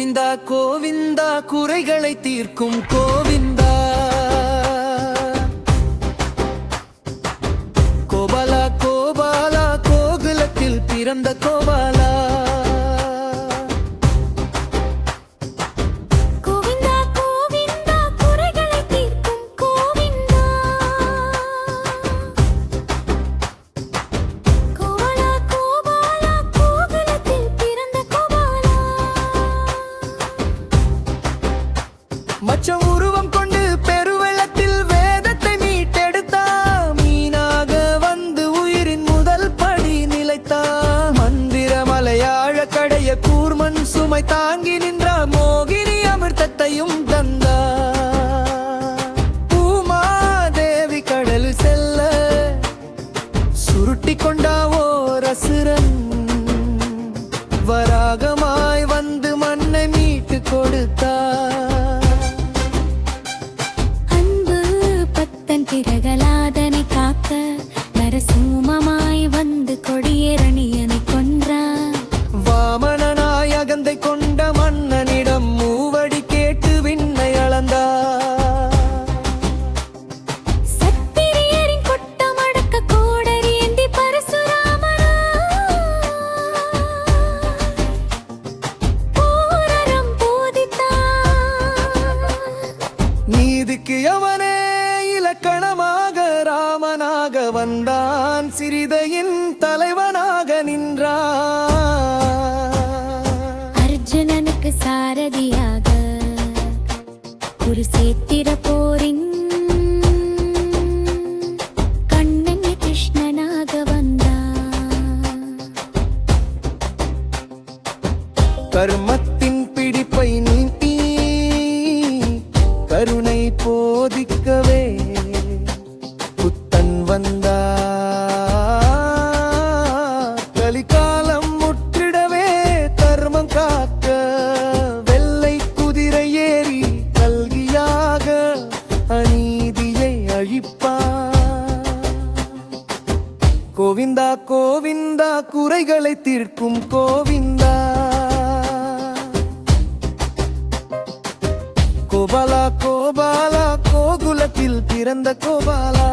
கோவிந்தா கோவிந்தா குறைகளை தீர்க்கும் கோவிந்தா. கோபாலா கோபாலா கோகுலத்தில் பிறந்த கோபாலா. மச்ச உருவம் கொண்டு பெருவெள்ளத்தில் வேதத்தை மீட்டெடுத்தா. மீனாக வந்து உயிரின் முதல் படி நிலைத்தா. மந்திர மலையாழ கடைய கூர்மன் சுமை தாங்கி நின்றா. மோகினி அமிர்தத்தையும் தந்தா. பூமாதேவி கடல் செல்ல சுருட்டி கொண்டா ஓர் அசுரன். வராகமாய் வந்து மண்ணை மீட்டு கொடுத்தா. திரகலாதனை காக்க நரசிம்மமாய் வந்து கொடியேரணியனை கொன்றான். வாமனனாய் அகந்தை கொண்ட மன்னனிடம் மூவடி கேட்டு விண்ணை அளந்தார். சத்திரியரின் கொட்டம் அடக்க கோடரி ஏந்தி பரசுராமனா போரறம் போதித்தார். நீதிக்கு அவனே இலக்கணமாக ராமனாக வந்தான். சிறிதையின் தலைவனாக நின்றான். அர்ஜுனனுக்கு சாரதியாக குருசேத்திர போரின் கண்ணன் கிருஷ்ணனாக வந்தான். கர்மத்தின் பிடிப்பை நீட்டி கருணை போதிக்கவே புத்தன் வந்தார். கலிகாலம் முற்றிடவே தர்மம் காக்க வெள்ளை குதிரை ஏறி கல்கியாக அநீதியை அழிப்பார். கோவிந்தா கோவிந்தா குறைகளை தீர்க்கும் கோவிந்தா. கோபாலா கோபாலா கோகுலத்தில் பிறந்த கோபாலா.